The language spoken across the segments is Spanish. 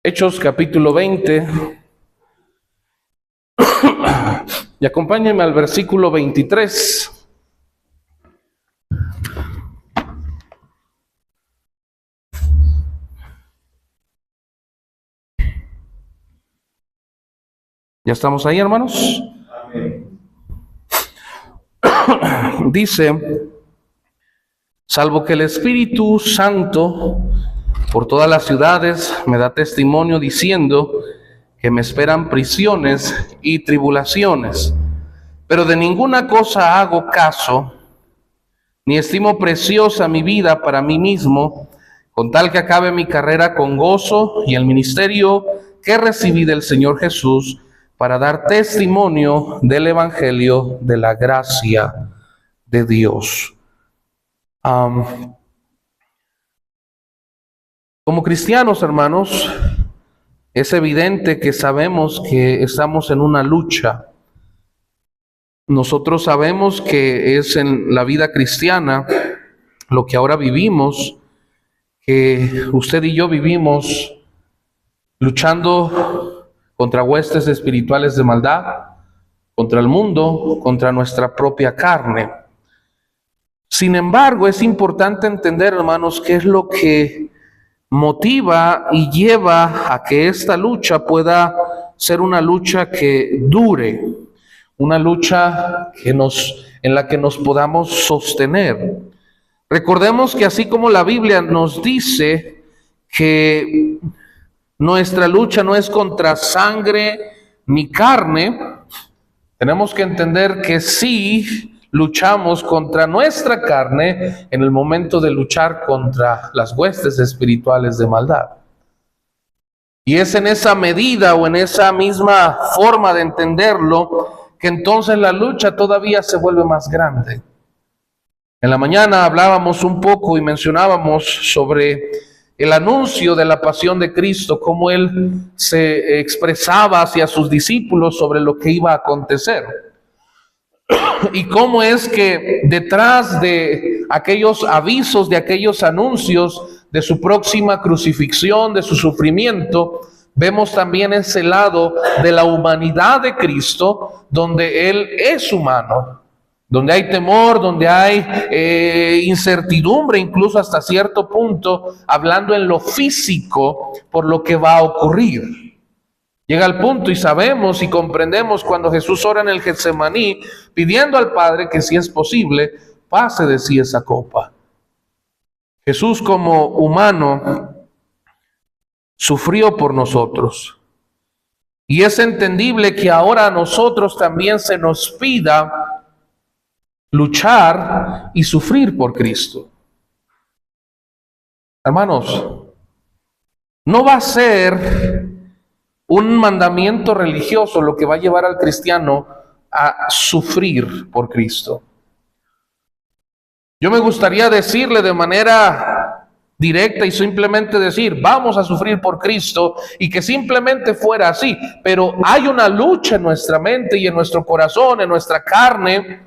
Hechos capítulo 20, y acompáñenme al versículo 23. ¿Ya estamos ahí, hermanos? Amén. Dice: salvo que el Espíritu Santo por todas las ciudades me da testimonio diciendo que me esperan prisiones y tribulaciones, pero de ninguna cosa hago caso, ni estimo preciosa mi vida para mí mismo, con tal que acabe mi carrera con gozo y el ministerio que recibí del Señor Jesús para dar testimonio del Evangelio de la gracia de Dios. Como cristianos, hermanos, es evidente que sabemos que estamos en una lucha. Nosotros sabemos que es en la vida cristiana lo que ahora vivimos, que usted y yo vivimos luchando contra huestes espirituales de maldad, contra el mundo, contra nuestra propia carne. Sin embargo, es importante entender, hermanos, qué es lo que motiva y lleva a que esta lucha pueda ser una lucha que dure, una lucha en la que nos podamos sostener. Recordemos que así como la Biblia nos dice que nuestra lucha no es contra sangre ni carne, tenemos que entender que sí luchamos contra nuestra carne en el momento de luchar contra las huestes espirituales de maldad. Y es en esa medida o en esa misma forma de entenderlo que entonces la lucha todavía se vuelve más grande. En la mañana hablábamos un poco y mencionábamos sobre el anuncio de la pasión de Cristo, cómo Él se expresaba hacia sus discípulos sobre lo que iba a acontecer. Y cómo es que detrás de aquellos avisos, de aquellos anuncios de su próxima crucifixión, de su sufrimiento, vemos también ese lado de la humanidad de Cristo, donde Él es humano, donde hay temor, donde hay incertidumbre, incluso hasta cierto punto, hablando en lo físico por lo que va a ocurrir. Llega al punto y sabemos y comprendemos cuando Jesús ora en el Getsemaní, pidiendo al Padre que si es posible, pase de sí esa copa. Jesús como humano sufrió por nosotros. Y es entendible que ahora a nosotros también se nos pida luchar y sufrir por Cristo. Hermanos, no va a ser un mandamiento religioso lo que va a llevar al cristiano a sufrir por Cristo. Yo me gustaría decirle de manera directa y simplemente decir, vamos a sufrir por Cristo, y que simplemente fuera así, pero hay una lucha en nuestra mente y en nuestro corazón, en nuestra carne,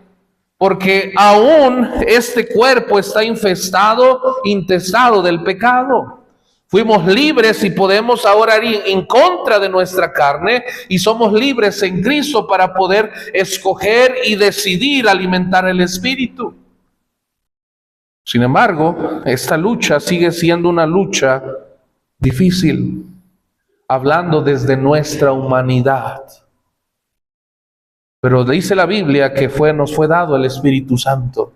porque aún este cuerpo está intestado del pecado. Fuimos libres y podemos ahora ir en contra de nuestra carne, y somos libres en Cristo para poder escoger y decidir alimentar el Espíritu. Sin embargo, esta lucha sigue siendo una lucha difícil, hablando desde nuestra humanidad. Pero dice la Biblia que nos fue dado el Espíritu Santo.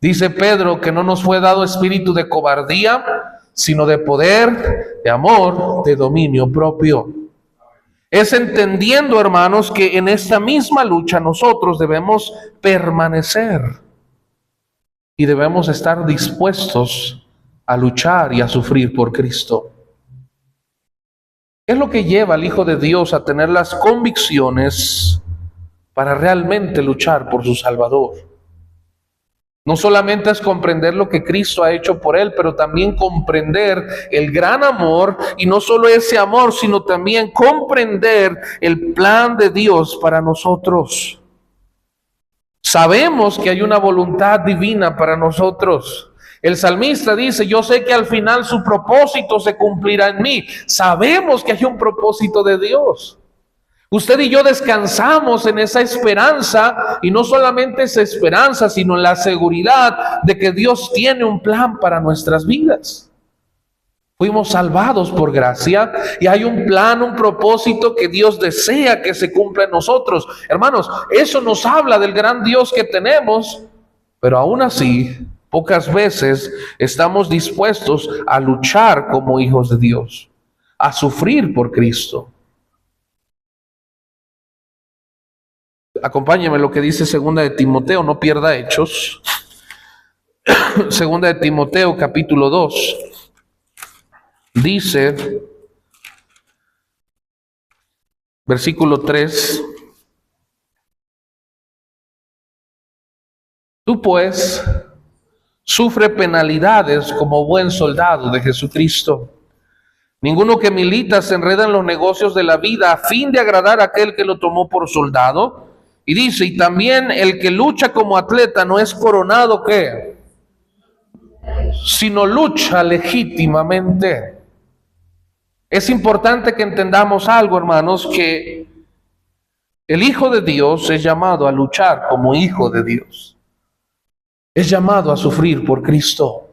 Dice Pedro que no nos fue dado espíritu de cobardía, sino de poder, de amor, de dominio propio. Es entendiendo, hermanos, que en esta misma lucha nosotros debemos permanecer y debemos estar dispuestos a luchar y a sufrir por Cristo. ¿Qué es lo que lleva al Hijo de Dios a tener las convicciones para realmente luchar por su Salvador? No solamente es comprender lo que Cristo ha hecho por él, pero también comprender el gran amor, y no solo ese amor, sino también comprender el plan de Dios para nosotros. Sabemos que hay una voluntad divina para nosotros. El salmista dice, yo sé que al final su propósito se cumplirá en mí. Sabemos que hay un propósito de Dios. Usted y yo descansamos en esa esperanza, y no solamente esa esperanza, sino en la seguridad de que Dios tiene un plan para nuestras vidas. Fuimos salvados por gracia y hay un plan, un propósito que Dios desea que se cumpla en nosotros. Hermanos, eso nos habla del gran Dios que tenemos, pero aún así, pocas veces estamos dispuestos a luchar como hijos de Dios, a sufrir por Cristo. Acompáñeme lo que dice segunda de Timoteo, no pierda Hechos. Segunda de Timoteo, capítulo 2. Dice, versículo 3, tú pues sufre penalidades como buen soldado de Jesucristo. Ninguno que milita se enreda en los negocios de la vida a fin de agradar a aquel que lo tomó por soldado. Y dice, y también el que lucha como atleta no es coronado, ¿qué? Sino lucha legítimamente. Es importante que entendamos algo, hermanos, que el Hijo de Dios es llamado a luchar como hijo de Dios. Es llamado a sufrir por Cristo.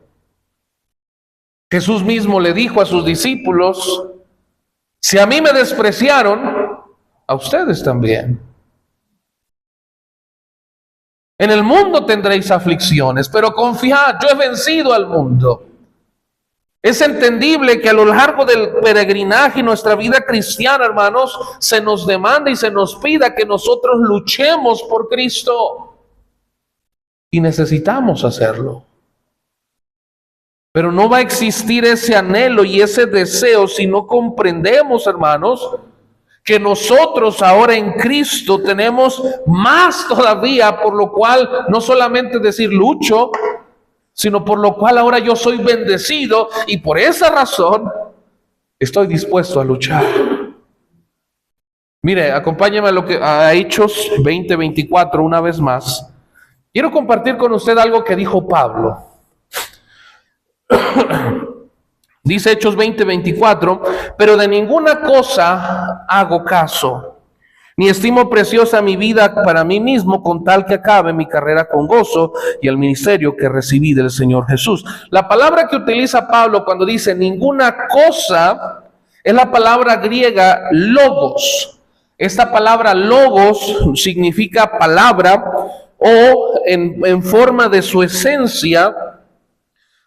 Jesús mismo le dijo a sus discípulos, si a mí me despreciaron, a ustedes también. En el mundo tendréis aflicciones, pero confiad, yo he vencido al mundo. Es entendible que a lo largo del peregrinaje y nuestra vida cristiana, hermanos, se nos demanda y se nos pida que nosotros luchemos por Cristo. Y necesitamos hacerlo. Pero no va a existir ese anhelo y ese deseo si no comprendemos, hermanos, que nosotros ahora en Cristo tenemos más todavía, por lo cual no solamente decir lucho, sino por lo cual ahora yo soy bendecido y por esa razón estoy dispuesto a luchar. Mire, acompáñame a Hechos 20:24 una vez más. Quiero compartir con usted algo que dijo Pablo. Dice Hechos 20:24, pero de ninguna cosa hago caso, ni estimo preciosa mi vida para mí mismo, con tal que acabe mi carrera con gozo y el ministerio que recibí del Señor Jesús. La palabra que utiliza Pablo cuando dice ninguna cosa es la palabra griega logos. Esta palabra logos significa palabra, o en forma de su esencia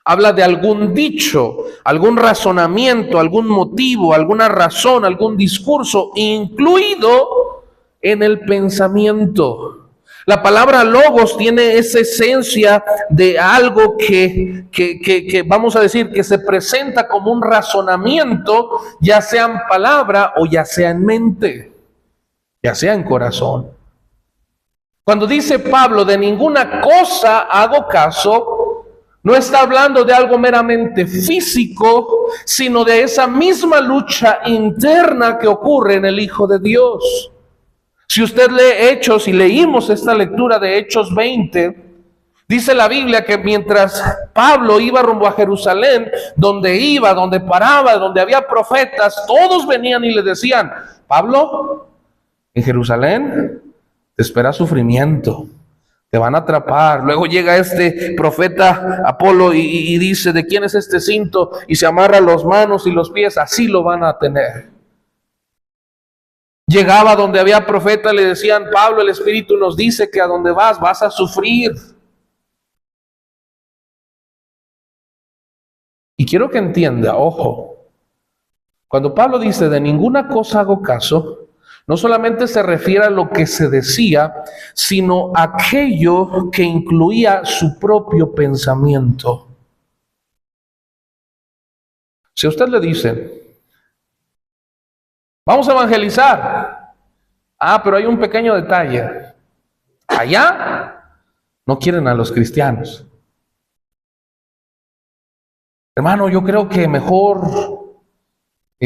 habla de algún dicho, algún razonamiento, algún motivo, alguna razón, algún discurso, incluido en el pensamiento. La palabra logos tiene esa esencia de algo que vamos a decir que se presenta como un razonamiento, ya sea en palabra o ya sea en mente, ya sea en corazón. Cuando dice Pablo, de ninguna cosa hago caso, no está hablando de algo meramente físico, sino de esa misma lucha interna que ocurre en el Hijo de Dios. Si usted lee Hechos y leímos esta lectura de Hechos 20, dice la Biblia que mientras Pablo iba rumbo a Jerusalén, donde iba, donde paraba, donde había profetas, todos venían y le decían, Pablo, en Jerusalén te espera sufrimiento. Te van a atrapar. Luego llega este profeta Apolo y dice, ¿de quién es este cinto? Y se amarra las manos y los pies, así lo van a tener. Llegaba donde había profeta, le decían, Pablo, el Espíritu nos dice que a donde vas a sufrir. Y quiero que entienda, ojo, cuando Pablo dice, de ninguna cosa hago caso, no solamente se refiere a lo que se decía, sino a aquello que incluía su propio pensamiento. Si a usted le dice, vamos a evangelizar, pero hay un pequeño detalle, allá no quieren a los cristianos. Hermano, yo creo que mejor,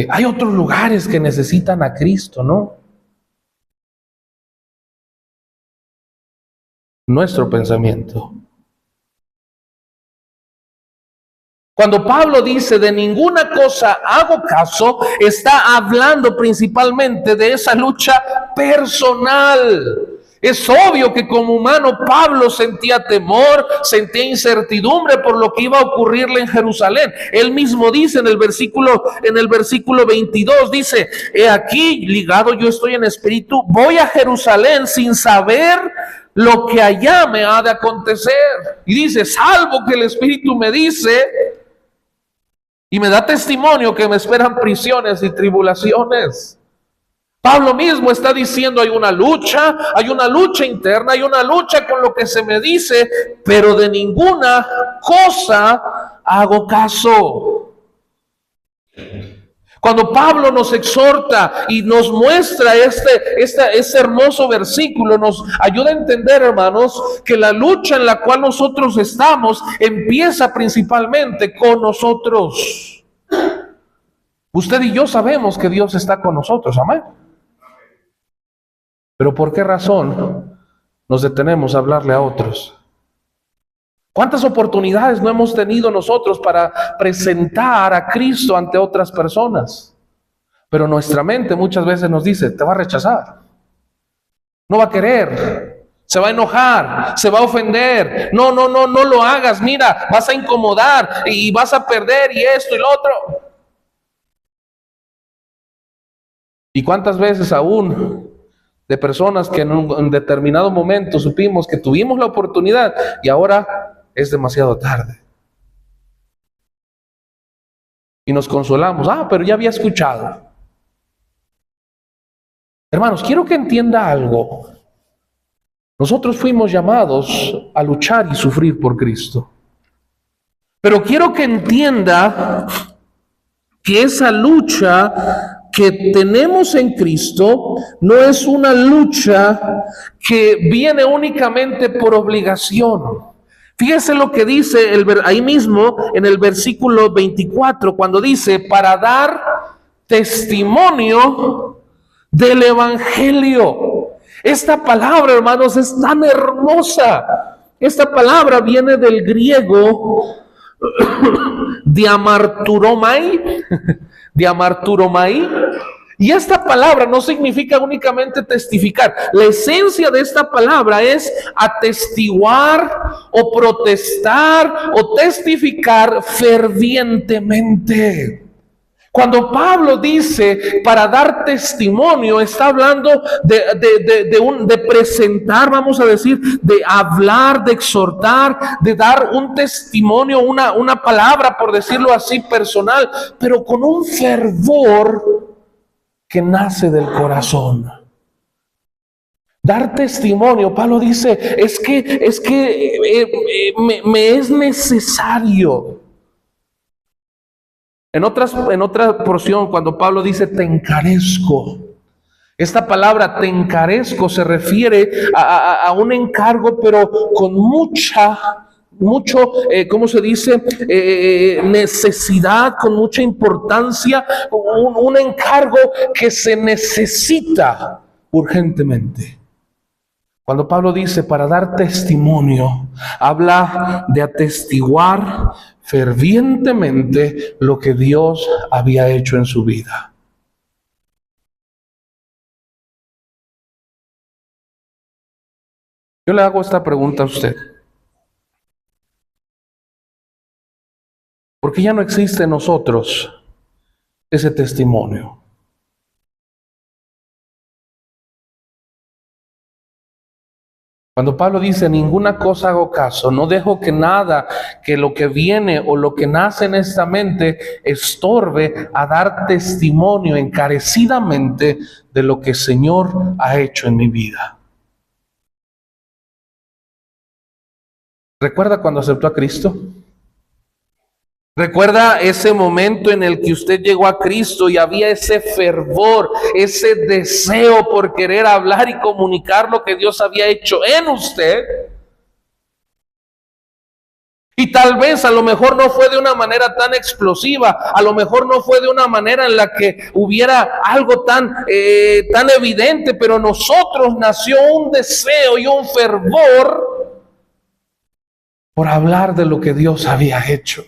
hay otros lugares que necesitan a Cristo, ¿no? Nuestro pensamiento. Cuando Pablo dice de ninguna cosa hago caso, está hablando principalmente de esa lucha personal. Es obvio que como humano Pablo sentía temor, sentía incertidumbre por lo que iba a ocurrirle en Jerusalén. Él mismo dice en el versículo 22, dice, he aquí, ligado yo estoy en espíritu, voy a Jerusalén sin saber lo que allá me ha de acontecer. Y dice, salvo que el Espíritu me dice y me da testimonio que me esperan prisiones y tribulaciones. Pablo mismo está diciendo, hay una lucha interna, hay una lucha con lo que se me dice, pero de ninguna cosa hago caso. Cuando Pablo nos exhorta y nos muestra este hermoso versículo, nos ayuda a entender, hermanos, que la lucha en la cual nosotros estamos empieza principalmente con nosotros. Usted y yo sabemos que Dios está con nosotros, amén. Pero ¿por qué razón nos detenemos a hablarle a otros? ¿Cuántas oportunidades no hemos tenido nosotros para presentar a Cristo ante otras personas? Pero nuestra mente muchas veces nos dice, te va a rechazar, no va a querer, se va a enojar, se va a ofender, no lo hagas, mira, vas a incomodar y vas a perder y esto y lo otro. ¿Y cuántas veces aún de personas que en un determinado momento supimos que tuvimos la oportunidad y ahora es demasiado tarde? Y nos consolamos, pero ya había escuchado. Hermanos, quiero que entienda algo. Nosotros fuimos llamados a luchar y sufrir por Cristo. Pero quiero que entienda que esa lucha que tenemos en Cristo no es una lucha que viene únicamente por obligación. Fíjese lo que dice ahí mismo en el versículo 24, cuando dice, para dar testimonio del Evangelio. Esta palabra, hermanos, es tan hermosa. Esta palabra viene del griego diamarturomai, y esta palabra no significa únicamente testificar. La esencia de esta palabra es atestiguar o protestar o testificar fervientemente. Cuando Pablo dice para dar testimonio, está hablando de presentar, vamos a decir, de hablar, de exhortar, de dar un testimonio, una palabra, por decirlo así, personal, pero con un fervor que nace del corazón. Dar testimonio, Pablo dice, es que me es necesario. En otra porción, cuando Pablo dice te encarezco, esta palabra te encarezco se refiere a un encargo, pero con ¿cómo se dice? Necesidad, con mucha importancia, un encargo que se necesita urgentemente. Cuando Pablo dice para dar testimonio, habla de atestiguar fervientemente lo que Dios había hecho en su vida. Yo le hago esta pregunta a usted. ¿Por qué ya no existe en nosotros ese testimonio? Cuando Pablo dice, ninguna cosa hago caso, no dejo que nada, que lo que viene o lo que nace en esta mente estorbe a dar testimonio encarecidamente de lo que el Señor ha hecho en mi vida. ¿Recuerda cuando aceptó a Cristo? ¿Recuerda ese momento en el que usted llegó a Cristo y había ese fervor, ese deseo por querer hablar y comunicar lo que Dios había hecho en usted? Y tal vez a lo mejor no fue de una manera tan explosiva, a lo mejor no fue de una manera en la que hubiera algo tan evidente, pero nosotros nació un deseo y un fervor por hablar de lo que Dios había hecho.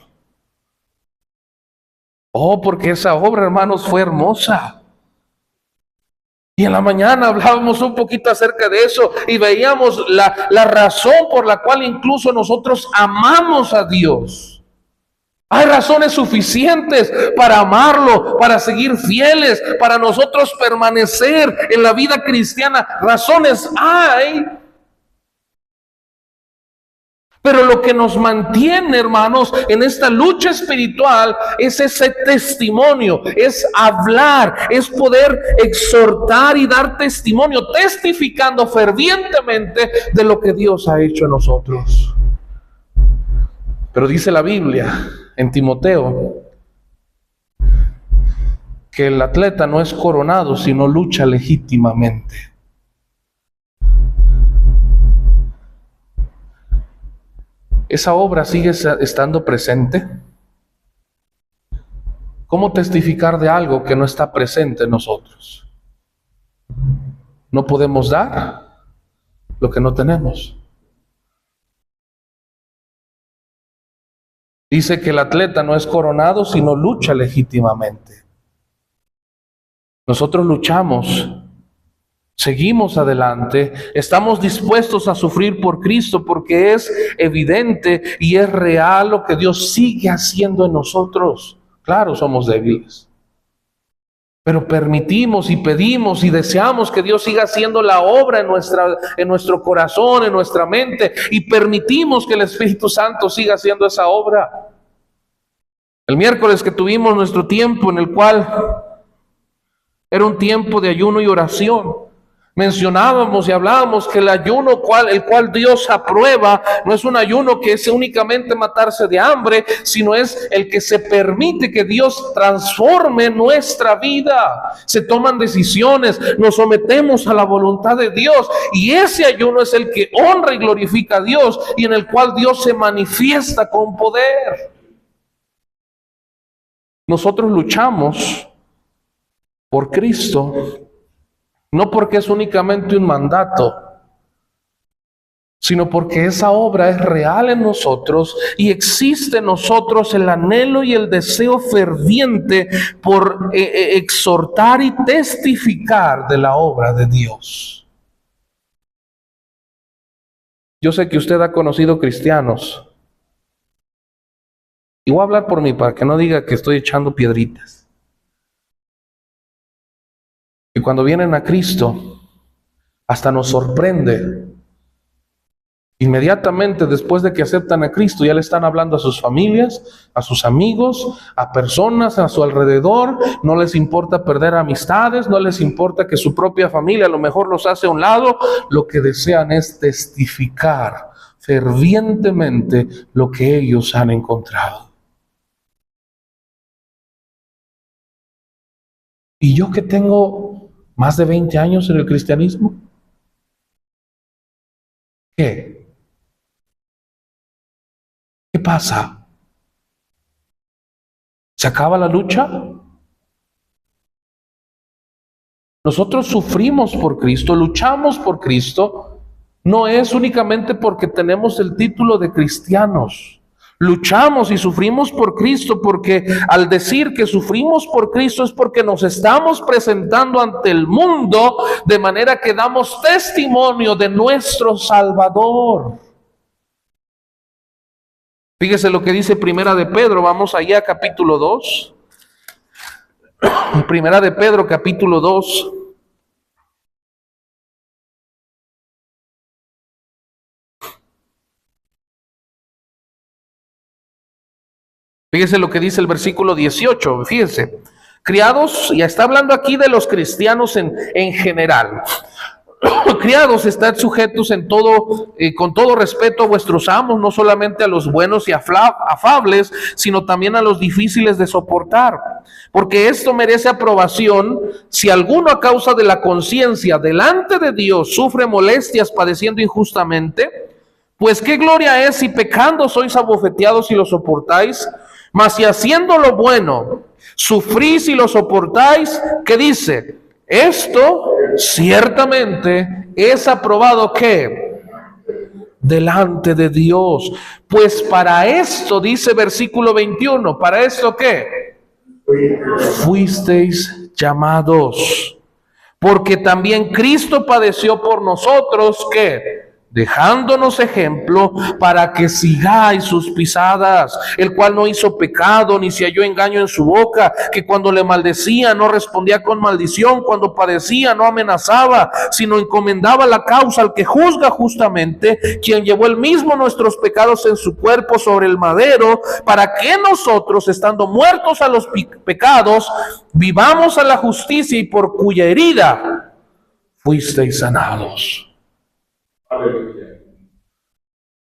Oh, porque esa obra, hermanos, fue hermosa. Y en la mañana hablábamos un poquito acerca de eso y veíamos la razón por la cual incluso nosotros amamos a Dios. Hay razones suficientes para amarlo, para seguir fieles, para nosotros permanecer en la vida cristiana. Razones hay. Pero lo que nos mantiene, hermanos, en esta lucha espiritual es ese testimonio, es hablar, es poder exhortar y dar testimonio, testificando fervientemente de lo que Dios ha hecho en nosotros. Pero dice la Biblia en Timoteo que el atleta no es coronado, sino lucha legítimamente. ¿Esa obra sigue estando presente? ¿Cómo testificar de algo que no está presente en nosotros? No podemos dar lo que no tenemos. Dice que el atleta no es coronado, sino lucha legítimamente. Nosotros luchamos, seguimos adelante, estamos dispuestos a sufrir por Cristo porque es evidente y es real lo que Dios sigue haciendo en nosotros. Claro, somos débiles, pero permitimos y pedimos y deseamos que Dios siga haciendo la obra en nuestro corazón, en nuestra mente, y permitimos que el Espíritu Santo siga haciendo esa obra. El miércoles que tuvimos nuestro tiempo, en el cual era un tiempo de ayuno y oración, mencionábamos y hablábamos que el ayuno el cual Dios aprueba no es un ayuno que es únicamente matarse de hambre, sino es el que se permite que Dios transforme nuestra vida. Se toman decisiones, nos sometemos a la voluntad de Dios, y ese ayuno es el que honra y glorifica a Dios y en el cual Dios se manifiesta con poder. Nosotros luchamos por Cristo, no porque es únicamente un mandato, sino porque esa obra es real en nosotros y existe en nosotros el anhelo y el deseo ferviente por exhortar y testificar de la obra de Dios. Yo sé que usted ha conocido cristianos, y voy a hablar por mí para que no diga que estoy echando piedritas, y cuando vienen a Cristo hasta nos sorprende. Inmediatamente después de que aceptan a Cristo, ya le están hablando a sus familias, a sus amigos, a personas a su alrededor. No les importa perder amistades, no les importa que su propia familia a lo mejor los hace a un lado. Lo que desean es testificar fervientemente lo que ellos han encontrado. Y yo que tengo más de 20 años en el cristianismo, ¿qué? ¿Qué pasa? ¿Se acaba la lucha? Nosotros sufrimos por Cristo, luchamos por Cristo, no es únicamente porque tenemos el título de cristianos. Luchamos y sufrimos por Cristo porque al decir que sufrimos por Cristo es porque nos estamos presentando ante el mundo de manera que damos testimonio de nuestro Salvador. Fíjese lo que dice Primera de Pedro, vamos allá, capítulo 2. Primera de Pedro, capítulo 2. Fíjese lo que dice el versículo 18, fíjese. Criados, ya está hablando aquí de los cristianos en general. Criados, estad sujetos en todo, con todo respeto a vuestros amos, no solamente a los buenos y afables, sino también a los difíciles de soportar. Porque esto merece aprobación si alguno a causa de la conciencia delante de Dios sufre molestias padeciendo injustamente. Pues qué gloria es si pecando sois abofeteados y lo soportáis. Mas si haciendo lo bueno sufrís y lo soportáis, ¿qué dice? Esto ciertamente es aprobado, ¿qué? Delante de Dios. Pues para esto, dice versículo 21, ¿para esto qué? fuisteis llamados. Porque también Cristo padeció por nosotros, ¿qué? Dejándonos ejemplo para que sigáis sus pisadas, el cual no hizo pecado, ni se halló engaño en su boca, que cuando le maldecía no respondía con maldición, cuando padecía no amenazaba, sino encomendaba la causa al que juzga justamente, quien llevó él mismo nuestros pecados en su cuerpo sobre el madero, para que nosotros, estando muertos a los pecados, vivamos a la justicia, y por cuya herida fuisteis sanados.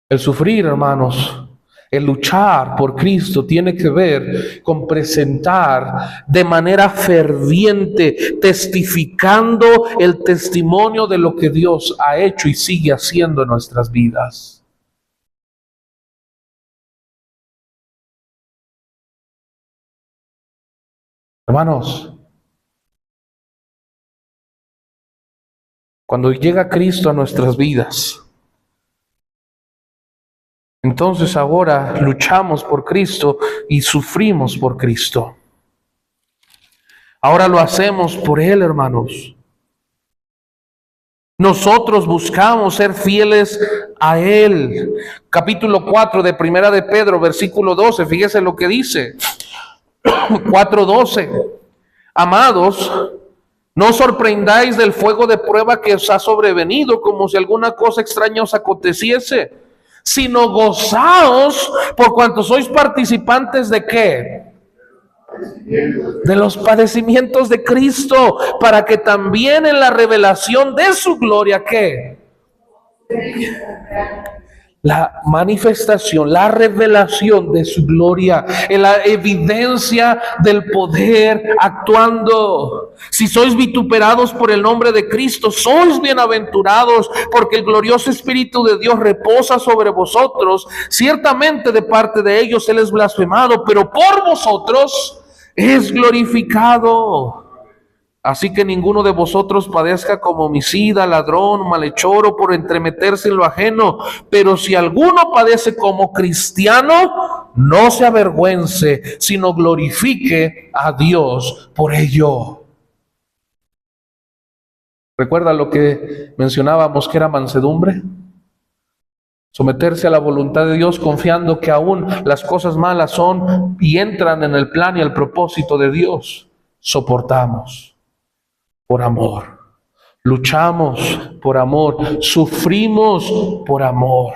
El sufrir, hermanos, el luchar por Cristo tiene que ver con presentar de manera ferviente, testificando el testimonio de lo que Dios ha hecho y sigue haciendo en nuestras vidas. Hermanos, cuando llega Cristo a nuestras vidas, entonces ahora luchamos por Cristo y sufrimos por Cristo. Ahora lo hacemos por Él, hermanos. Nosotros buscamos ser fieles a Él. Capítulo 4 de Primera de Pedro, versículo 12, fíjese lo que dice. 4:12. Amados, no os sorprendáis del fuego de prueba que os ha sobrevenido, como si alguna cosa extraña os aconteciese, sino gozaos por cuanto sois participantes de ¿qué? De los padecimientos de Cristo, para que también en la revelación de su gloria, ¿qué? La manifestación, la revelación de su gloria, en la evidencia del poder actuando. Si sois vituperados por el nombre de Cristo, sois bienaventurados, porque el glorioso Espíritu de Dios reposa sobre vosotros. Ciertamente de parte de ellos Él es blasfemado, pero por vosotros es glorificado. Así que ninguno de vosotros padezca como homicida, ladrón, malhechor o por entremeterse en lo ajeno. Pero si alguno padece como cristiano, no se avergüence, sino glorifique a Dios por ello. ¿Recuerda lo que mencionábamos que era mansedumbre? Someterse a la voluntad de Dios confiando que aún las cosas malas son y entran en el plan y el propósito de Dios. Soportamos por amor, luchamos por amor, sufrimos por amor.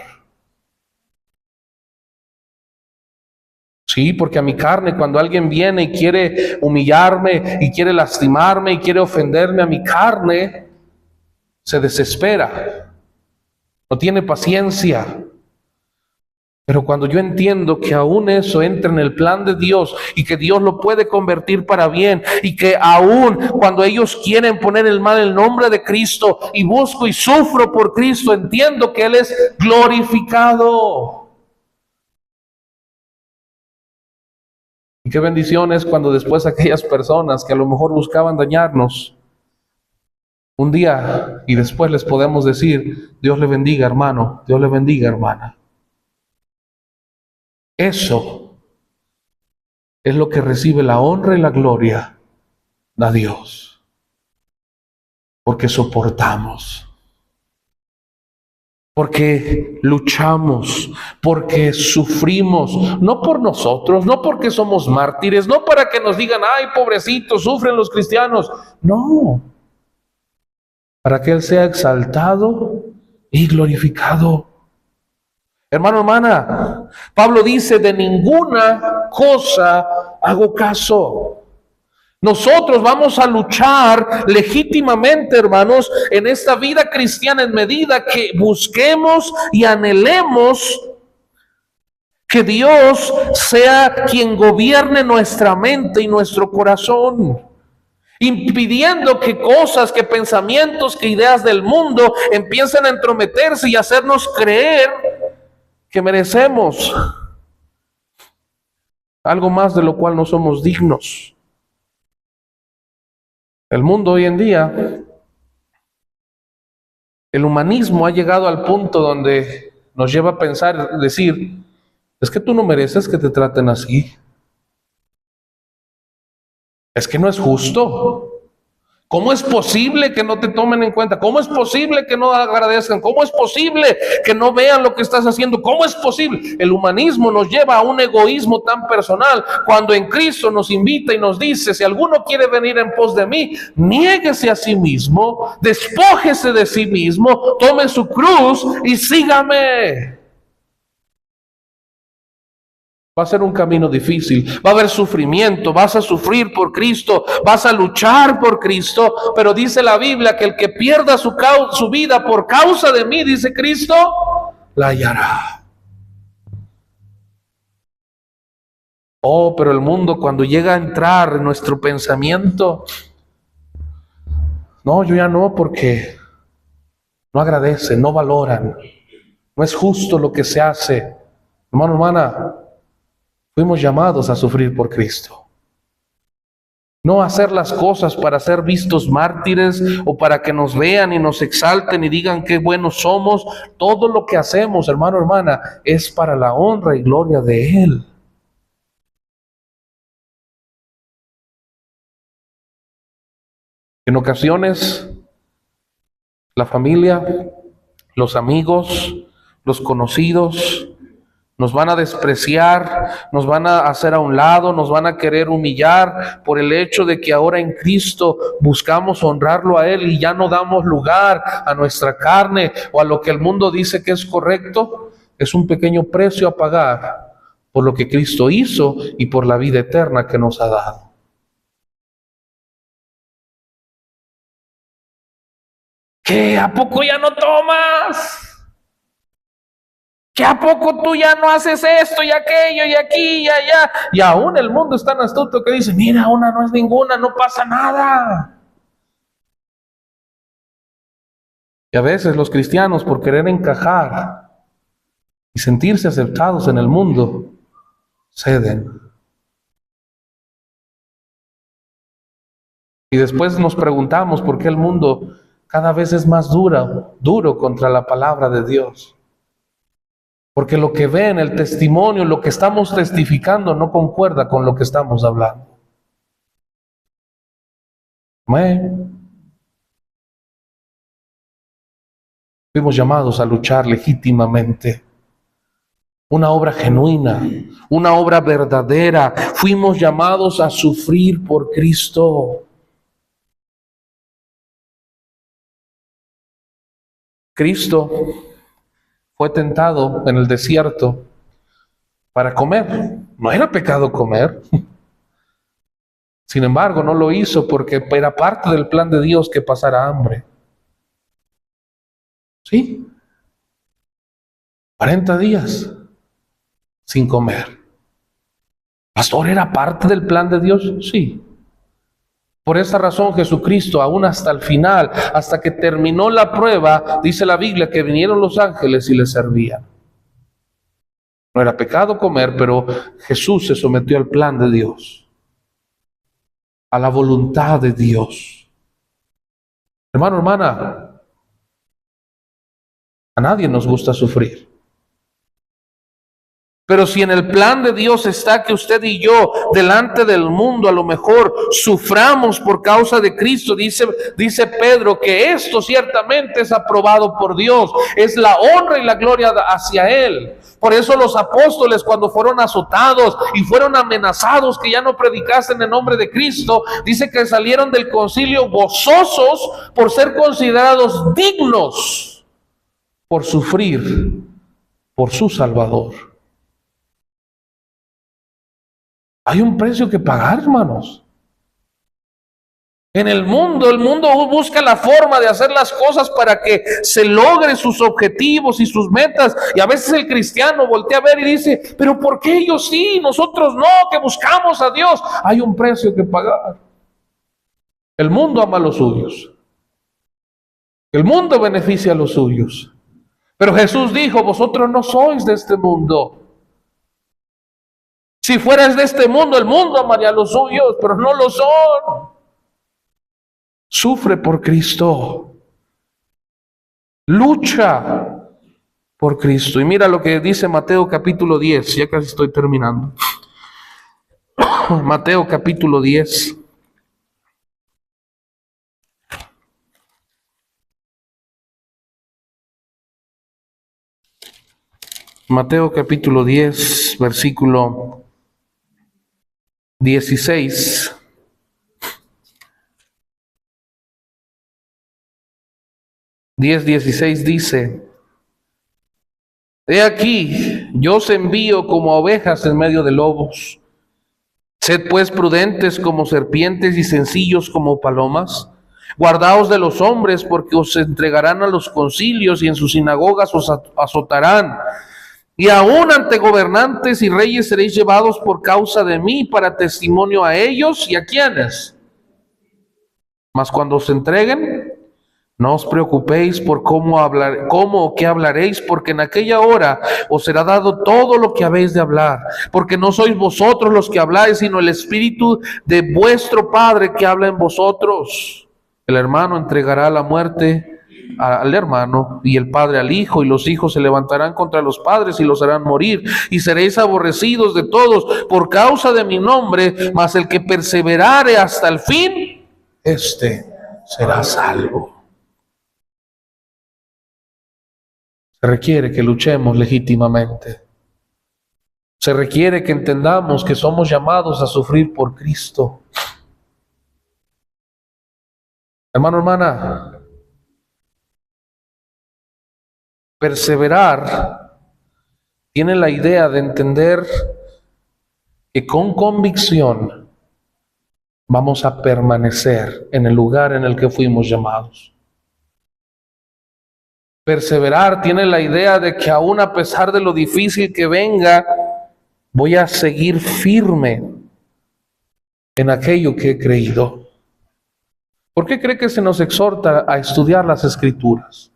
Sí, porque a mi carne, cuando alguien viene y quiere humillarme y quiere lastimarme y quiere ofenderme, a mi carne se desespera, no tiene paciencia. Pero cuando yo entiendo que aún eso entra en el plan de Dios y que Dios lo puede convertir para bien, y que aún cuando ellos quieren poner el mal en el nombre de Cristo, y busco y sufro por Cristo, entiendo que Él es glorificado. Y qué bendición es cuando después aquellas personas que a lo mejor buscaban dañarnos, un día y después les podemos decir: Dios le bendiga, hermano, Dios le bendiga, hermana. Eso es lo que recibe la honra y la gloria de Dios, porque soportamos, porque luchamos, porque sufrimos, no por nosotros, no porque somos mártires, no para que nos digan: ay, pobrecitos, sufren los cristianos. No, para que Él sea exaltado y glorificado. Hermano, hermana, Pablo dice: de ninguna cosa hago caso. Nosotros vamos a luchar legítimamente, hermanos, en esta vida cristiana en medida que busquemos y anhelemos que Dios sea quien gobierne nuestra mente y nuestro corazón, impidiendo que cosas, que pensamientos, que ideas del mundo empiecen a entrometerse y hacernos creer que merecemos algo más de lo cual no somos dignos. El mundo hoy en día, el humanismo ha llegado al punto donde nos lleva a pensar, decir: es que tú no mereces que te traten así. Es que no es justo. ¿Cómo es posible que no te tomen en cuenta? ¿Cómo es posible que no agradezcan? ¿Cómo es posible que no vean lo que estás haciendo? ¿Cómo es posible? El humanismo nos lleva a un egoísmo tan personal, cuando en Cristo nos invita y nos dice: si alguno quiere venir en pos de mí, niéguese a sí mismo, despójese de sí mismo, tome su cruz y sígame. Va a ser un camino difícil, va a haber sufrimiento, vas a sufrir por Cristo, vas a luchar por Cristo, pero dice la Biblia que el que pierda su vida por causa de mí, dice Cristo, la hallará. Oh, pero el mundo, cuando llega a entrar en nuestro pensamiento, no, yo ya no, porque no agradecen, no valoran, no es justo lo que se hace. Hermano, hermana, fuimos llamados a sufrir por Cristo. No hacer las cosas para ser vistos mártires o para que nos vean y nos exalten y digan qué buenos somos. Todo lo que hacemos, hermano, hermana, es para la honra y gloria de Él. En ocasiones, la familia, los amigos, los conocidos, nos van a despreciar, nos van a hacer a un lado, nos van a querer humillar por el hecho de que ahora en Cristo buscamos honrarlo a Él y ya no damos lugar a nuestra carne o a lo que el mundo dice que es correcto. Es un pequeño precio a pagar por lo que Cristo hizo y por la vida eterna que nos ha dado. ¿Qué? ¿A poco ya no tomas? ¿Que a poco tú ya no haces esto y aquello y aquí y allá? Y aún el mundo es tan astuto que dice: mira, una no es ninguna, no pasa nada. Y a veces los cristianos, por querer encajar y sentirse aceptados en el mundo, ceden. Y después nos preguntamos por qué el mundo cada vez es más duro contra la palabra de Dios. Porque lo que ven, el testimonio, lo que estamos testificando no concuerda con lo que estamos hablando. Amén. Fuimos llamados a luchar legítimamente. Una obra genuina, una obra verdadera. Fuimos llamados a sufrir por Cristo. Cristo fue tentado en el desierto para comer. No era pecado comer. Sin embargo, no lo hizo porque era parte del plan de Dios que pasara hambre. ¿Sí? 40 días sin comer. Pastor, ¿era parte del plan de Dios? Sí. Por esa razón Jesucristo, aún hasta el final, hasta que terminó la prueba, dice la Biblia que vinieron los ángeles y le servían. No era pecado comer, pero Jesús se sometió al plan de Dios, a la voluntad de Dios. Hermano, hermana, a nadie nos gusta sufrir. Pero si en el plan de Dios está que usted y yo, delante del mundo, a lo mejor suframos por causa de Cristo, dice Pedro que esto ciertamente es aprobado por Dios, es la honra y la gloria hacia Él. Por eso los apóstoles, cuando fueron azotados y fueron amenazados que ya no predicasen en nombre de Cristo, dice que salieron del concilio gozosos por ser considerados dignos por sufrir por su Salvador. Hay un precio que pagar, hermanos. En el mundo busca la forma de hacer las cosas para que se logre sus objetivos y sus metas. Y a veces el cristiano voltea a ver y dice: pero ¿por qué ellos sí, nosotros no, que buscamos a Dios? Hay un precio que pagar. El mundo ama a los suyos. El mundo beneficia a los suyos. Pero Jesús dijo: vosotros no sois de este mundo. Si fueras de este mundo, el mundo amaría a los suyos, pero no lo son. Sufre por Cristo. Lucha por Cristo. Y mira lo que dice Mateo capítulo 10. Ya casi estoy terminando. Mateo capítulo 10. Mateo capítulo 10, versículo 16. Diez 16 dice: He aquí, yo os envío como ovejas en medio de lobos. Sed pues prudentes como serpientes y sencillos como palomas. Guardaos de los hombres, porque os entregarán a los concilios y en sus sinagogas os azotarán. Y aún ante gobernantes y reyes seréis llevados por causa de mí para testimonio a ellos y a quienes. Mas cuando os entreguen, no os preocupéis por cómo o qué hablaréis, porque en aquella hora os será dado todo lo que habéis de hablar, porque no sois vosotros los que habláis, sino el Espíritu de vuestro Padre que habla en vosotros. El hermano entregará a la muerte al hermano, y el padre al hijo, y los hijos se levantarán contra los padres y los harán morir, y seréis aborrecidos de todos por causa de mi nombre, mas el que perseverare hasta el fin, este será salvo. Se requiere que luchemos legítimamente. Se requiere que entendamos que somos llamados a sufrir por Cristo. Hermano, hermana, perseverar tiene la idea de entender que con convicción vamos a permanecer en el lugar en el que fuimos llamados. Perseverar tiene la idea de que aún a pesar de lo difícil que venga, voy a seguir firme en aquello que he creído. ¿Por qué cree que se nos exhorta a estudiar las Escrituras?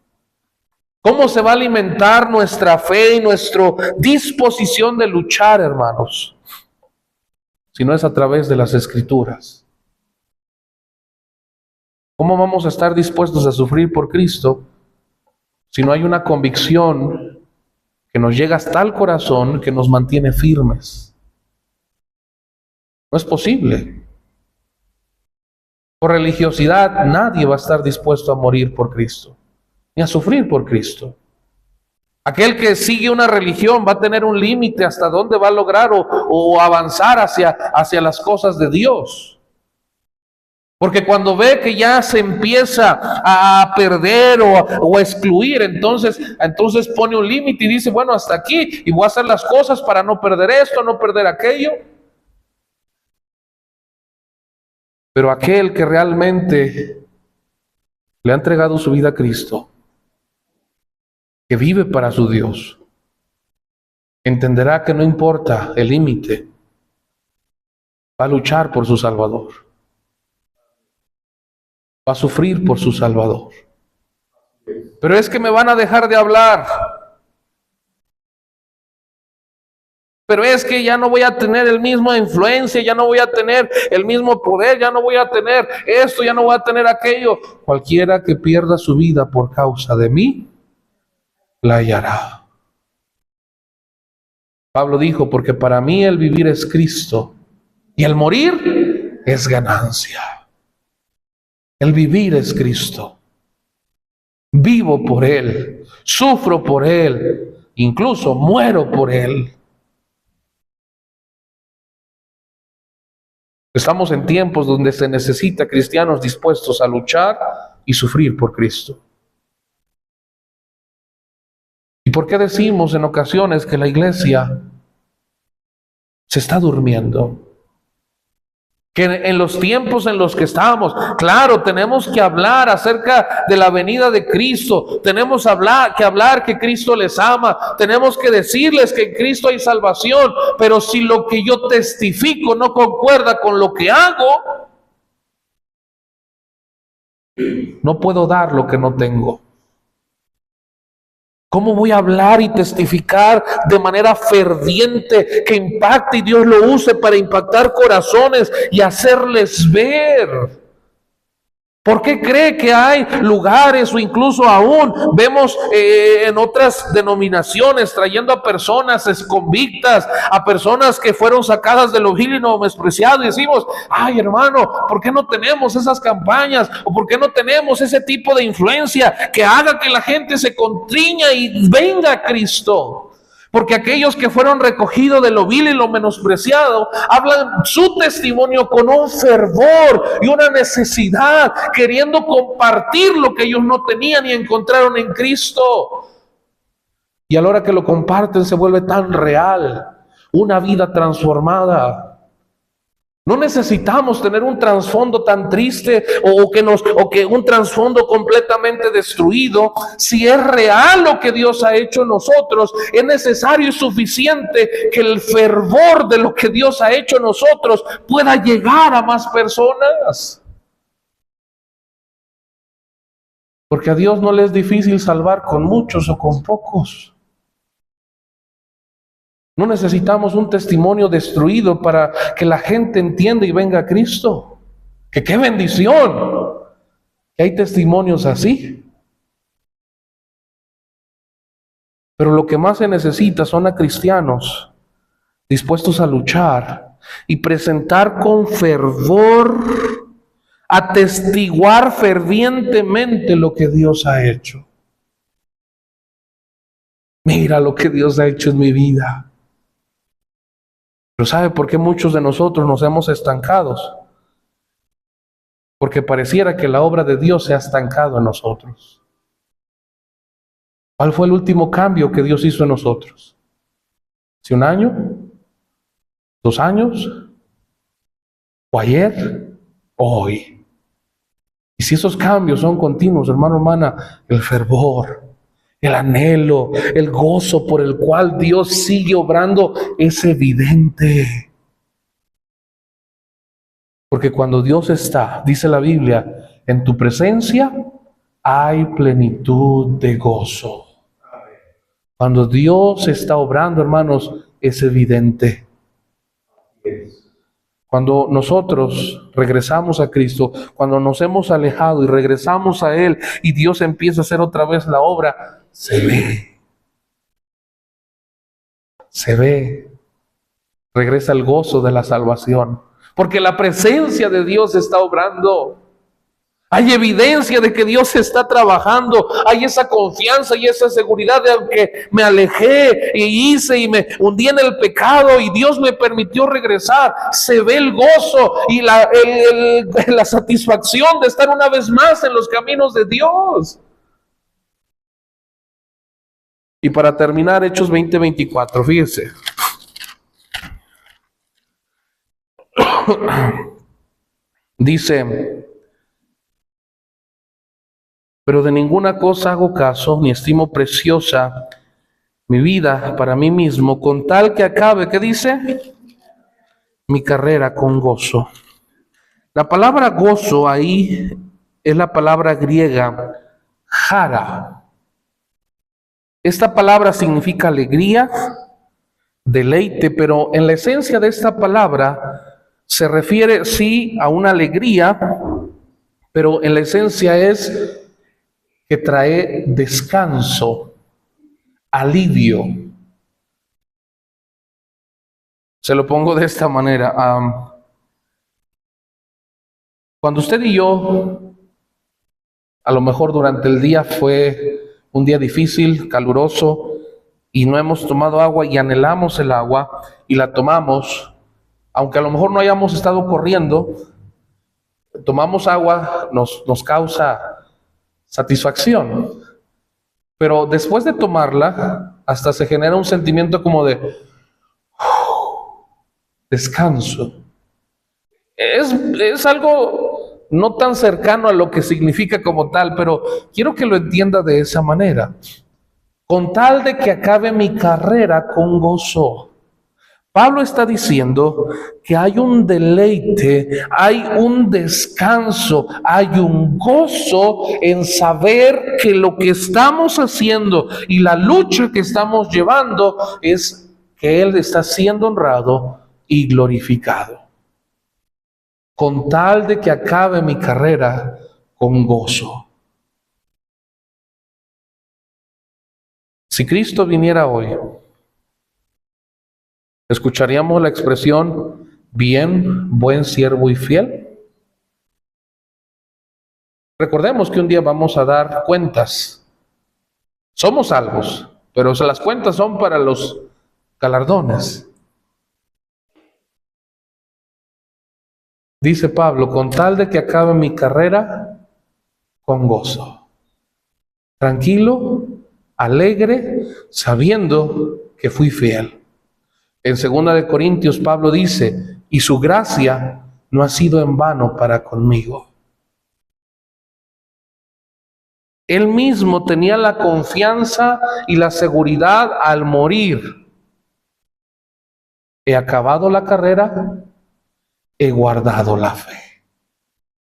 ¿Cómo se va a alimentar nuestra fe y nuestra disposición de luchar, hermanos? Si no es a través de las Escrituras. ¿Cómo vamos a estar dispuestos a sufrir por Cristo si no hay una convicción que nos llega hasta el corazón, que nos mantiene firmes? No es posible. Por religiosidad nadie va a estar dispuesto a morir por Cristo, ni a sufrir por Cristo. Aquel que sigue una religión va a tener un límite hasta dónde va a lograr o avanzar hacia las cosas de Dios. Porque cuando ve que ya se empieza a perder o a excluir, entonces pone un límite y dice, bueno, hasta aquí, y voy a hacer las cosas para no perder esto, no perder aquello. Pero aquel que realmente le ha entregado su vida a Cristo, que vive para su Dios, entenderá que no importa el límite, va a luchar por su Salvador. Va a sufrir por su Salvador. Pero es que me van a dejar de hablar. Pero es que ya no voy a tener el mismo influencia, ya no voy a tener el mismo poder, ya no voy a tener esto, ya no voy a tener aquello. Cualquiera que pierda su vida por causa de mí, la hallará. Pablo dijo, porque para mí el vivir es Cristo y el morir es ganancia. El vivir es Cristo. Vivo por Él, sufro por Él, incluso muero por Él. Estamos en tiempos donde se necesita cristianos dispuestos a luchar y sufrir por Cristo. ¿Y por qué decimos en ocasiones que la iglesia se está durmiendo? Que en los tiempos en los que estamos, claro, tenemos que hablar acerca de la venida de Cristo, tenemos que hablar que Cristo les ama, tenemos que decirles que en Cristo hay salvación, pero si lo que yo testifico no concuerda con lo que hago, no puedo dar lo que no tengo. ¿Cómo voy a hablar y testificar de manera ferviente que impacte y Dios lo use para impactar corazones y hacerles ver? ¿Por qué cree que hay lugares o incluso aún vemos en otras denominaciones trayendo a personas exconvictas, a personas que fueron sacadas del vil y menospreciado, y decimos, ay hermano, ¿por qué no tenemos esas campañas? ¿O por qué no tenemos ese tipo de influencia que haga que la gente se contriña y venga a Cristo? Porque aquellos que fueron recogidos de lo vil y lo menospreciado hablan su testimonio con un fervor y una necesidad, queriendo compartir lo que ellos no tenían y encontraron en Cristo. Y a la hora que lo comparten se vuelve tan real, una vida transformada. No necesitamos tener un trasfondo tan triste o que un trasfondo completamente destruido. Si es real lo que Dios ha hecho en nosotros, es necesario y suficiente que el fervor de lo que Dios ha hecho en nosotros pueda llegar a más personas. Porque a Dios no le es difícil salvar con muchos o con pocos. No necesitamos un testimonio destruido para que la gente entienda y venga a Cristo. ¡Que qué bendición! Que hay testimonios así. Pero lo que más se necesita son a cristianos dispuestos a luchar y presentar con fervor, atestiguar fervientemente lo que Dios ha hecho. Mira lo que Dios ha hecho en mi vida. Pero ¿sabe por qué muchos de nosotros nos hemos estancado? Porque pareciera que la obra de Dios se ha estancado en nosotros. ¿Cuál fue el último cambio que Dios hizo en nosotros? ¿Hace un año? ¿2 años? ¿O ayer? ¿O hoy? Y si esos cambios son continuos, hermano, hermana, el fervor, el anhelo, el gozo por el cual Dios sigue obrando es evidente. Porque cuando Dios está, dice la Biblia, en tu presencia hay plenitud de gozo. Cuando Dios está obrando, hermanos, es evidente. Cuando nosotros regresamos a Cristo, cuando nos hemos alejado y regresamos a Él y Dios empieza a hacer otra vez la obra, se ve. Se ve. Regresa el gozo de la salvación. Porque la presencia de Dios está obrando. Hay evidencia de que Dios está trabajando. Hay esa confianza y esa seguridad de aunque me alejé y hice y me hundí en el pecado y Dios me permitió regresar, se ve el gozo y la satisfacción de estar una vez más en los caminos de Dios. Y para terminar, Hechos 20:24, fíjese. Dice: pero de ninguna cosa hago caso, ni estimo preciosa mi vida para mí mismo, con tal que acabe, ¿qué dice? Mi carrera con gozo. La palabra gozo ahí es la palabra griega jara. Esta palabra significa alegría, deleite, pero en la esencia de esta palabra se refiere sí a una alegría, pero en la esencia es que trae descanso, alivio. Se lo pongo de esta manera. Cuando usted y yo, a lo mejor durante el día fue un día difícil, caluroso, y no hemos tomado agua y anhelamos el agua y la tomamos, aunque a lo mejor no hayamos estado corriendo, tomamos agua, nos causa satisfacción. Pero después de tomarla, hasta se genera un sentimiento como de descanso. Es algo no tan cercano a lo que significa como tal, pero quiero que lo entienda de esa manera. Con tal de que acabe mi carrera con gozo. Pablo está diciendo que hay un deleite, hay un descanso, hay un gozo en saber que lo que estamos haciendo y la lucha que estamos llevando es que Él está siendo honrado y glorificado. Con tal de que acabe mi carrera con gozo. Si Cristo viniera hoy, ¿escucharíamos la expresión, bien, buen siervo y fiel? Recordemos que un día vamos a dar cuentas. Somos salvos, pero las cuentas son para los galardones. Dice Pablo, con tal de que acabe mi carrera con gozo, tranquilo, alegre, sabiendo que fui fiel. En 2 de Corintios, Pablo dice, y su gracia no ha sido en vano para conmigo. Él mismo tenía la confianza y la seguridad al morir. He acabado la carrera, he guardado la fe.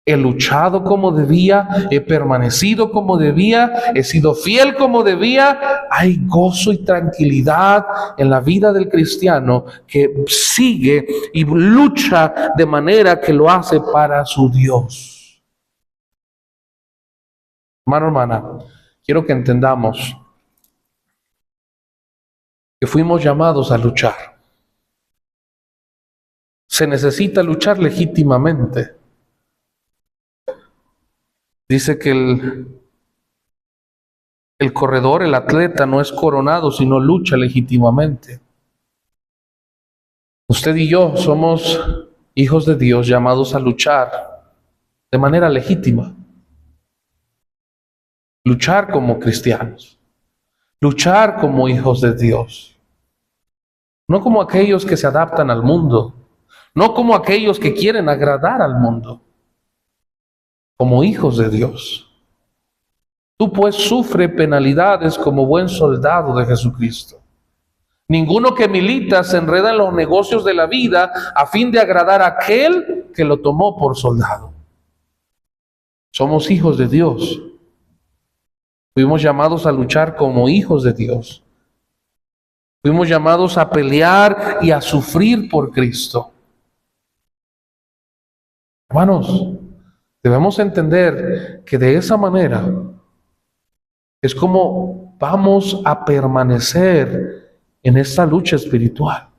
He luchado como debía, he permanecido como debía, he sido fiel como debía. Hay gozo y tranquilidad en la vida del cristiano que sigue y lucha de manera que lo hace para su Dios. Hermano, hermana, quiero que entendamos que fuimos llamados a luchar. Se necesita luchar legítimamente. Dice que el corredor, el atleta, no es coronado, sino lucha legítimamente. Usted y yo somos hijos de Dios llamados a luchar de manera legítima. Luchar como cristianos. Luchar como hijos de Dios. No como aquellos que se adaptan al mundo. No como aquellos que quieren agradar al mundo. Como hijos de Dios. Tú pues sufre penalidades como buen soldado de Jesucristo. Ninguno que milita se enreda en los negocios de la vida a fin de agradar a aquel que lo tomó por soldado. Somos hijos de Dios. Fuimos llamados a luchar como hijos de Dios. Fuimos llamados a pelear y a sufrir por Cristo. Hermanos, debemos entender que de esa manera es como vamos a permanecer en esta lucha espiritual.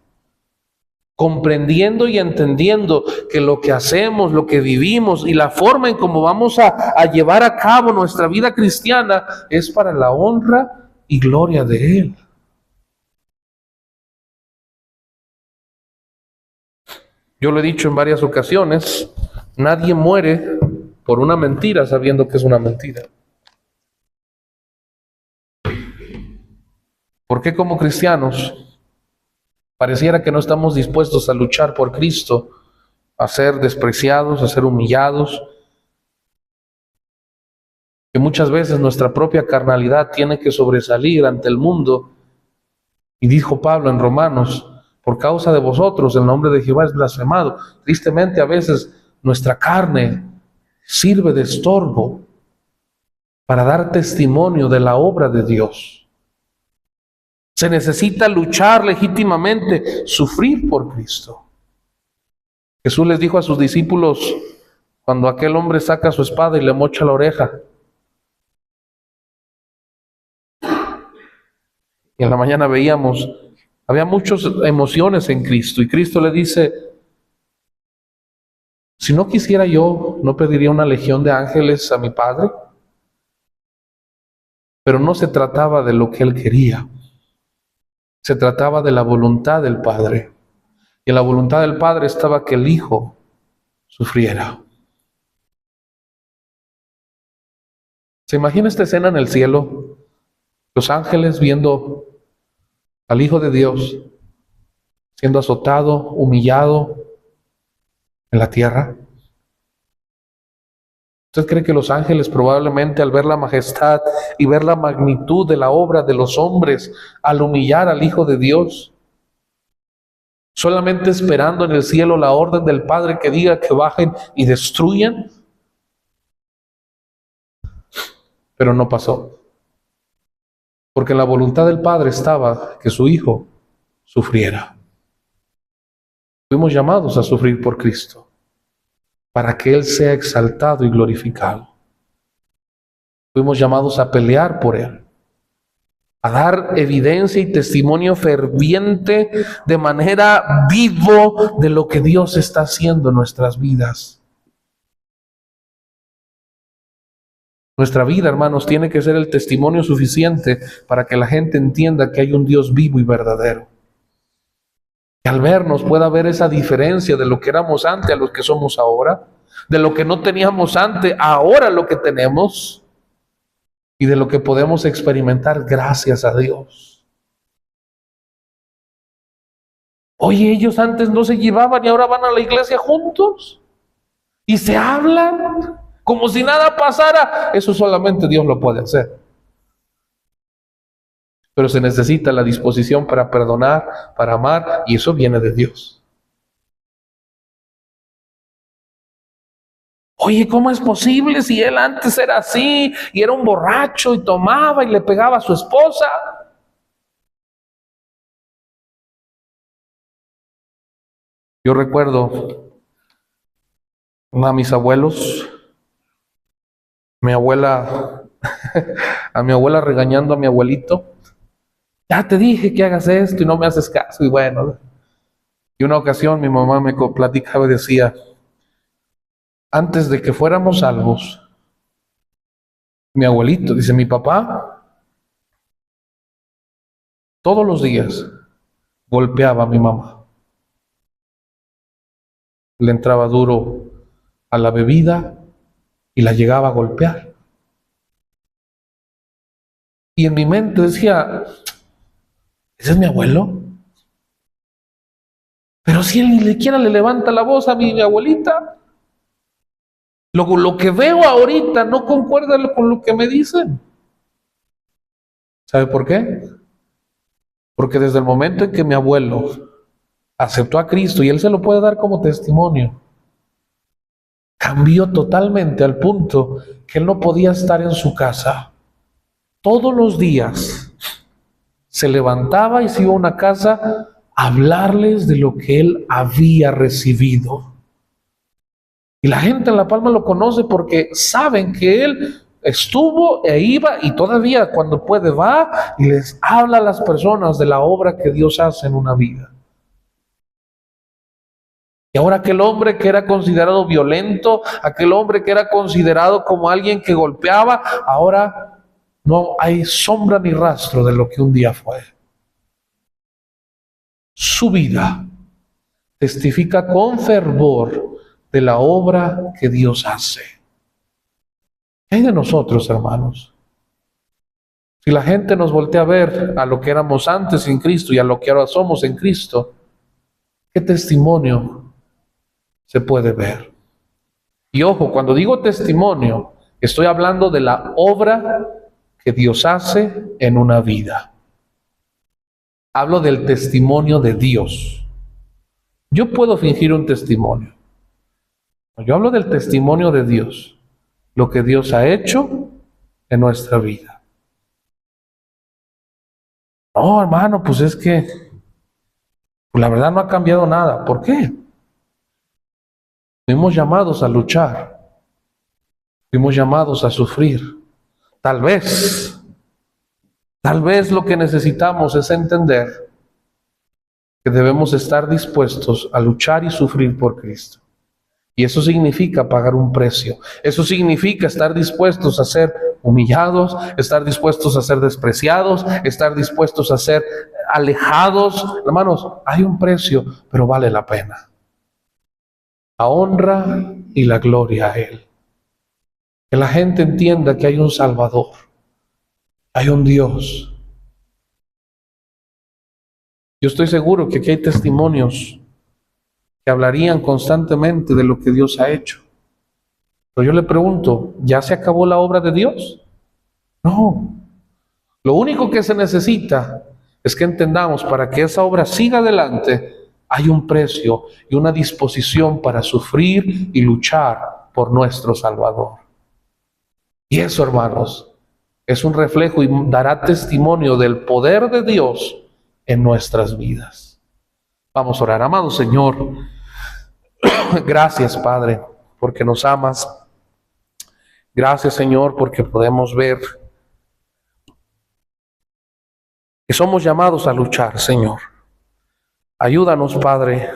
Comprendiendo y entendiendo que lo que hacemos, lo que vivimos y la forma en cómo vamos a llevar a cabo nuestra vida cristiana es para la honra y gloria de Él. Yo lo he dicho en varias ocasiones, nadie muere por una mentira sabiendo que es una mentira. ¿Por qué como cristianos pareciera que no estamos dispuestos a luchar por Cristo, a ser despreciados, a ser humillados? Que muchas veces nuestra propia carnalidad tiene que sobresalir ante el mundo. Y dijo Pablo en Romanos, por causa de vosotros el nombre de Jehová es blasfemado. Tristemente a veces nuestra carne sirve de estorbo para dar testimonio de la obra de Dios. Se necesita luchar legítimamente, sufrir por Cristo. Jesús les dijo a sus discípulos cuando aquel hombre saca su espada y le mocha la oreja. Y en la mañana veíamos, había muchas emociones en Cristo y Cristo le dice, si no quisiera yo, ¿no pediría una legión de ángeles a mi Padre? Pero no se trataba de lo que Él quería. Se trataba de la voluntad del Padre. Y en la voluntad del Padre estaba que el Hijo sufriera. ¿Se imagina esta escena en el cielo? Los ángeles viendo al Hijo de Dios siendo azotado, humillado en la tierra. ¿Usted cree que los ángeles probablemente al ver la majestad y ver la magnitud de la obra de los hombres al humillar al Hijo de Dios, solamente esperando en el cielo la orden del Padre que diga que bajen y destruyan? Pero no pasó. Porque en la voluntad del Padre estaba que su Hijo sufriera. Fuimos llamados a sufrir por Cristo, para que Él sea exaltado y glorificado. Fuimos llamados a pelear por Él, a dar evidencia y testimonio ferviente de manera vivo de lo que Dios está haciendo en nuestras vidas. Nuestra vida, hermanos, tiene que ser el testimonio suficiente para que la gente entienda que hay un Dios vivo y verdadero. Que al vernos pueda ver esa diferencia de lo que éramos antes a lo que somos ahora, de lo que no teníamos antes, ahora lo que tenemos, y de lo que podemos experimentar gracias a Dios. Oye, ellos antes no se llevaban y ahora van a la iglesia juntos y se hablan como si nada pasara. Eso solamente Dios lo puede hacer. Pero se necesita la disposición para perdonar, para amar, y eso viene de Dios. Oye, ¿cómo es posible si él antes era así y era un borracho y tomaba y le pegaba a su esposa? Yo recuerdo a mis abuelos, mi abuela, a mi abuela regañando a mi abuelito. Ya te dije que hagas esto y no me haces caso. Y bueno, y una ocasión mi mamá me platicaba y decía, antes de que fuéramos salvos, mi abuelito, dice mi papá, todos los días golpeaba a mi mamá. Le entraba duro a la bebida y la llegaba a golpear. Y en mi mente decía, ¿ese es mi abuelo? Pero si él ni siquiera le levanta la voz a mi abuelita. Lo que veo ahorita no concuerda con lo que me dicen. ¿Sabe por qué? Porque desde el momento en que mi abuelo aceptó a Cristo, y él se lo puede dar como testimonio, cambió totalmente al punto que él no podía estar en su casa. Todos los días se levantaba y se iba a una casa a hablarles de lo que él había recibido. Y la gente en La Palma lo conoce porque saben que él estuvo e iba y todavía cuando puede va y les habla a las personas de la obra que Dios hace en una vida. Y ahora aquel hombre que era considerado violento, aquel hombre que era considerado como alguien que golpeaba, ahora no hay sombra ni rastro de lo que un día fue. Su vida testifica con fervor de la obra que Dios hace. ¿Qué hay de nosotros, hermanos? Si la gente nos voltea a ver a lo que éramos antes en Cristo y a lo que ahora somos en Cristo, ¿qué testimonio se puede ver? Y ojo, cuando digo testimonio, estoy hablando de la obra que Dios hace en una vida. Hablo del testimonio de Dios. Yo puedo fingir un testimonio. Yo hablo del testimonio de Dios, lo que Dios ha hecho en nuestra vida. No, hermano, pues es que la verdad no ha cambiado nada. ¿Por qué? Fuimos llamados a luchar. Fuimos llamados a sufrir. Tal vez lo que necesitamos es entender que debemos estar dispuestos a luchar y sufrir por Cristo. Y eso significa pagar un precio. Eso significa estar dispuestos a ser humillados, estar dispuestos a ser despreciados, estar dispuestos a ser alejados. Hermanos, hay un precio, pero vale la pena. La honra y la gloria a Él. Que la gente entienda que hay un Salvador, hay un Dios. Yo estoy seguro que aquí hay testimonios que hablarían constantemente de lo que Dios ha hecho. Pero yo le pregunto, ¿ya se acabó la obra de Dios? No. Lo único que se necesita es que entendamos, para que esa obra siga adelante, hay un precio y una disposición para sufrir y luchar por nuestro Salvador. Y eso, hermanos, es un reflejo y dará testimonio del poder de Dios en nuestras vidas. Vamos a orar. Amado Señor, gracias, Padre, porque nos amas. Gracias, Señor, porque podemos ver que somos llamados a luchar, Señor. Ayúdanos, Padre,